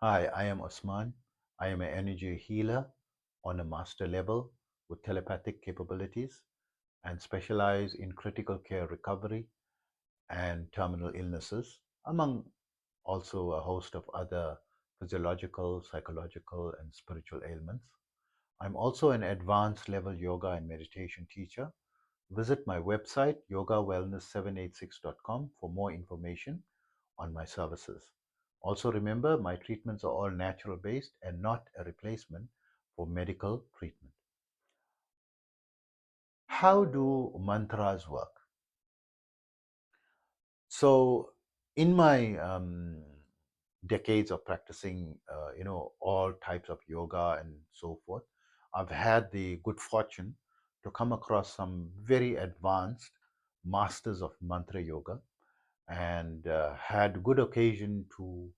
Hi, I am Osman. I am an energy healer on a master level with telepathic capabilities and specialize in critical care recovery and terminal illnesses, among also a host of other physiological, psychological, and spiritual ailments. I'm also an advanced level yoga and meditation teacher. Visit my website, yogawellness786.com, for more information on my services. Also, remember my treatments are all natural based and not a replacement for medical treatment. How do mantras work? So, in my decades of practicing, all types of yoga and so forth, I've had the good fortune to come across some very advanced masters of mantra yoga and had good occasion to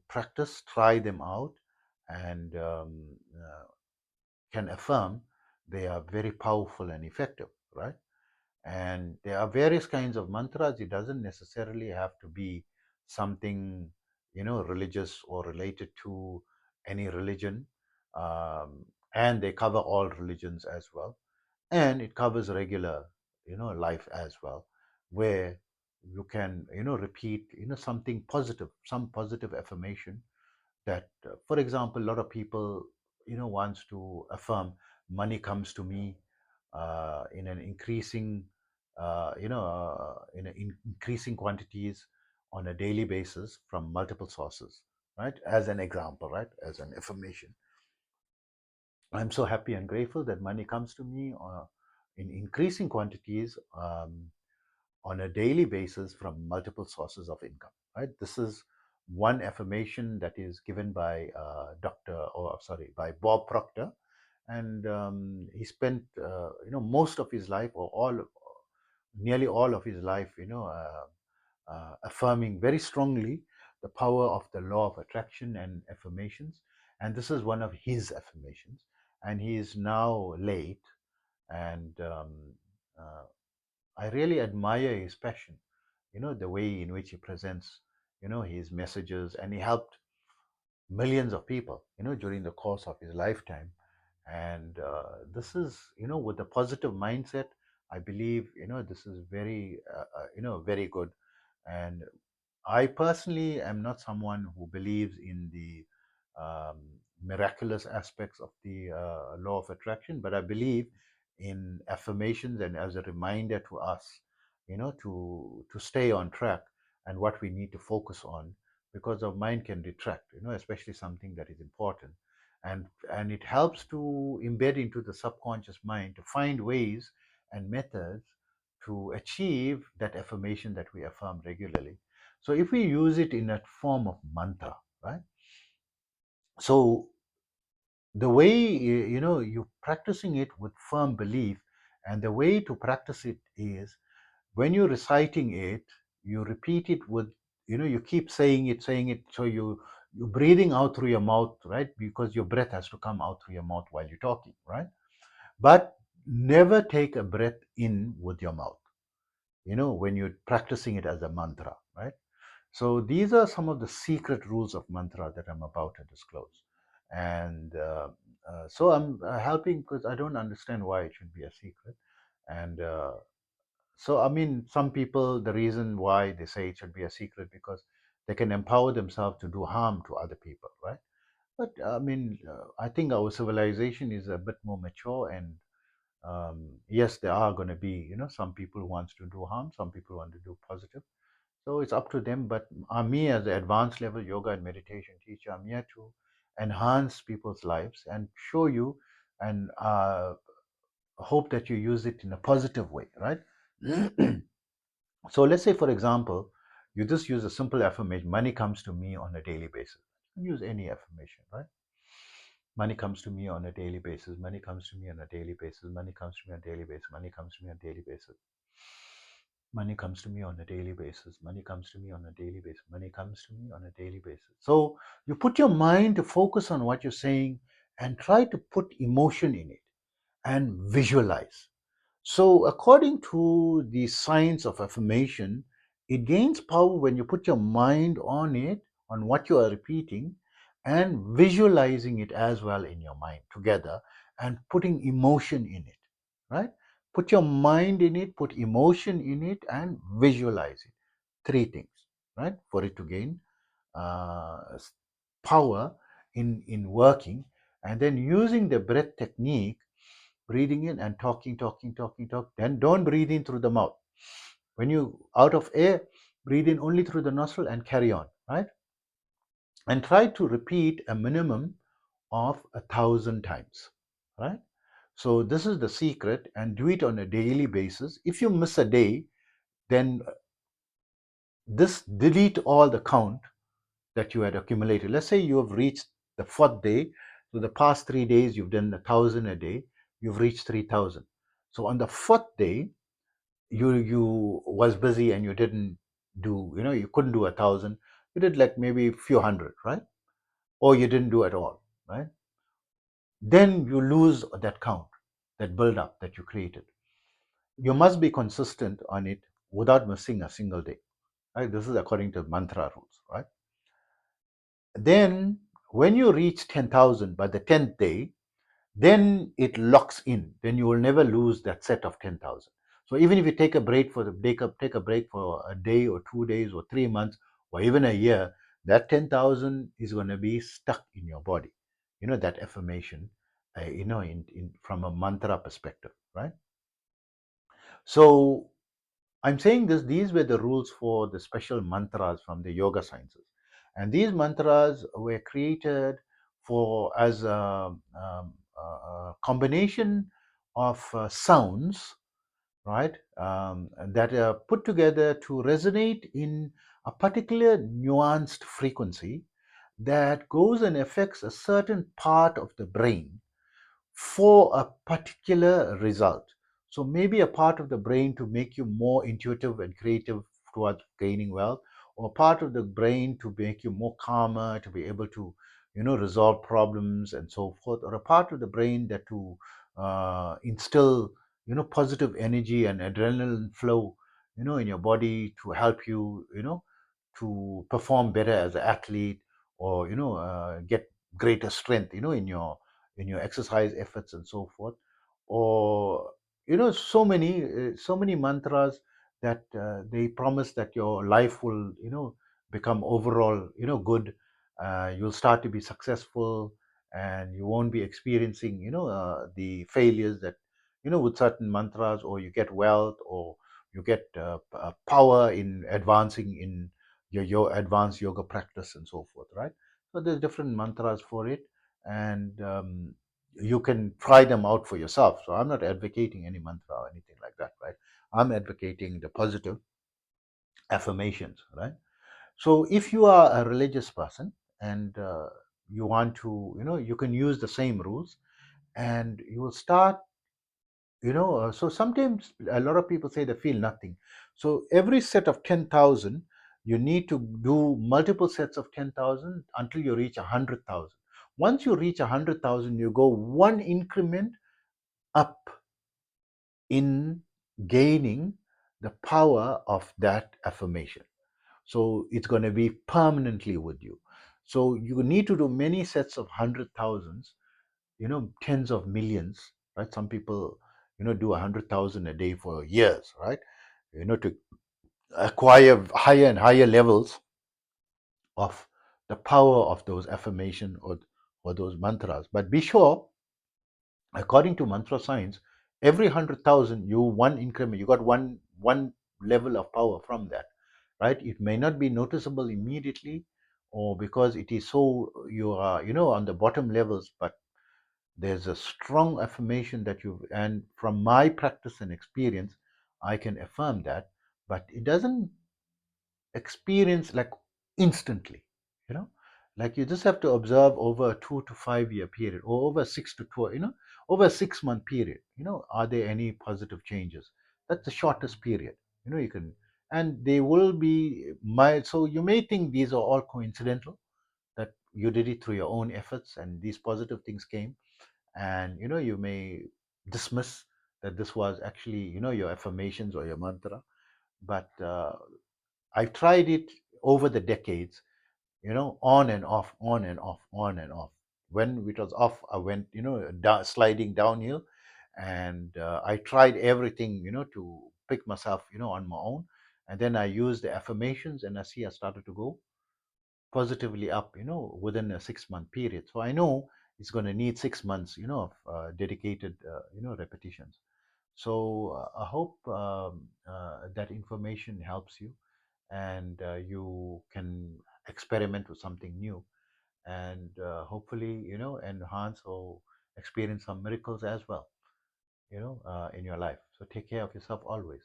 practice, try them out, and can affirm they are very powerful and effective, right? And there are various kinds of mantras. It doesn't necessarily have to be something, religious or related to any religion. And they cover all religions as well. And it covers regular, life as well, where you can, repeat, something positive, some positive affirmation that, for example, a lot of people, wants to affirm money comes to me in an increasing, increasing quantities on a daily basis from multiple sources, right? As an example, right? As an affirmation. I'm so happy and grateful that money comes to me in increasing quantities on a daily basis from multiple sources of income. Right. This is one affirmation that is given by by Bob Proctor, and he spent most of his life, or nearly all of his life, affirming very strongly the power of the law of attraction and affirmations. And this is one of his affirmations. And he is now late. And uh, I really admire his passion, the way in which he presents, his messages. And he helped millions of people, during the course of his lifetime. And this is, with a positive mindset, I believe, this is very, very good. And I personally am not someone who believes in the um, miraculous aspects of the law of attraction, but I believe in affirmations and as a reminder to us, to stay on track and what we need to focus on, because our mind can detract, especially something that is important, and it helps to embed into the subconscious mind to find ways and methods to achieve that affirmation that we affirm regularly. So if we use it in a form of mantra, right? So the way you're practicing it with firm belief, and the way to practice it is when you're reciting it, you repeat it with, you keep saying it, so you're breathing out through your mouth, right? Because your breath has to come out through your mouth while you're talking, right? But never take a breath in with your mouth, when you're practicing it as a mantra, right? So these are some of the secret rules of mantra that I'm about to disclose. And so I'm helping because I don't understand why it should be a secret. And so, I mean, some people, the reason why they say it should be a secret because they can empower themselves to do harm to other people, right? But I mean, I think our civilization is a bit more mature, and yes, there are going to be, some people who wants to do harm, some people want to do positive. So it's up to them. But me as an advanced level yoga and meditation teacher, I'm here to enhance people's lives and show you and hope that you use it in a positive way, right? So let's say, for example, you just use a simple affirmation, money comes to me on a daily basis. You can use any affirmation, right? Money comes to me on a daily basis. Money comes to me on a daily basis. Money comes to me on a daily basis. Money comes to me on a daily basis. Money comes to me on a daily basis. Money comes to me on a daily basis. Money comes to me on a daily basis. So you put your mind to focus on what you're saying and try to put emotion in it and visualize. So, according to the science of affirmation, it gains power when you put your mind on it, on what you are repeating and visualizing it as well in your mind together and putting emotion in it, right? Put your mind in it, put emotion in it, and visualize it. Three things, right? For it to gain power in working, and then using the breath technique, breathing in and talking. Then don't breathe in through the mouth. When you out of air, breathe in only through the nostril and carry on, right? And try to repeat a minimum of 1,000 times, right? So this is the secret, and do it on a daily basis. If you miss a day, then this delete all the count that you had accumulated. Let's say you have reached the fourth day. So the past 3 days you've done 1,000 a day. You've reached 3,000. So on the fourth day, you was busy and you didn't do. You couldn't do 1,000. You did like maybe a few hundred, right? Or you didn't do at all, right? Then you lose that count, that build up that you created. You must be consistent on it without missing a single day, right? This is according to mantra rules, right? Then when you reach 10,000 by the 10th day, then it locks in. Then you will never lose that set of 10,000. So even if you take a break for take a break for a day or 2 days or 3 months or even a year, that 10,000 is going to be stuck in your body. That affirmation, in from a mantra perspective, right? So I'm saying this, these were the rules for the special mantras from the yoga sciences. And these mantras were created for as a combination of sounds, right, that are put together to resonate in a particular nuanced frequency that goes and affects a certain part of the brain for a particular result. So maybe a part of the brain to make you more intuitive and creative towards gaining wealth, or a part of the brain to make you more calmer, to be able to, resolve problems and so forth, or a part of the brain that to instill, positive energy and adrenaline flow, in your body to help you, to perform better as an athlete, or get greater strength, in your exercise efforts and so forth, or so many mantras that they promise that your life will become overall good. You'll start to be successful, and you won't be experiencing the failures that with certain mantras, or you get wealth, or you get power in advancing in your advanced yoga practice and so forth, right? So there's different mantras for it, and you can try them out for yourself. So I'm not advocating any mantra or anything like that, right? I'm advocating the positive affirmations, right? So if you are a religious person, and you want to, you can use the same rules, and you will start, so sometimes a lot of people say they feel nothing. So every set of 10,000, you need to do multiple sets of 10,000 until you reach 100,000. Once you reach 100,000, you go one increment up in gaining the power of that affirmation. So it's going to be permanently with you. So you need to do many sets of 100,000s, tens of millions, right? Some people, do 100,000 a day for years, right? To acquire higher and higher levels of the power of those affirmation, or those mantras. But be sure, according to mantra science, every 100,000 you one increment, you got one level of power from that, right? It may not be noticeable immediately, or because it is so you are on the bottom levels, but there's a strong affirmation that you, and from my practice and experience, I can affirm that, but it doesn't experience like instantly, you know like you just have to observe over a 2 to 5 year period, or over 6 to 12, over a 6 month period. Are there any positive changes? That's the shortest period. You can, and they will be mild. So you may think these are all coincidental, that you did it through your own efforts and these positive things came, and you may dismiss that this was actually your affirmations or your mantra. But I've tried it over the decades, on and off, on and off, on and off. When it was off, I went, sliding downhill, and I tried everything, to pick myself, on my own. And then I used the affirmations, and I started to go positively up, within a 6 month period. So I know it's going to need 6 months, of dedicated, repetitions. So I hope that information helps you, and you can experiment with something new, and hopefully, enhance or experience some miracles as well, in your life. So take care of yourself always.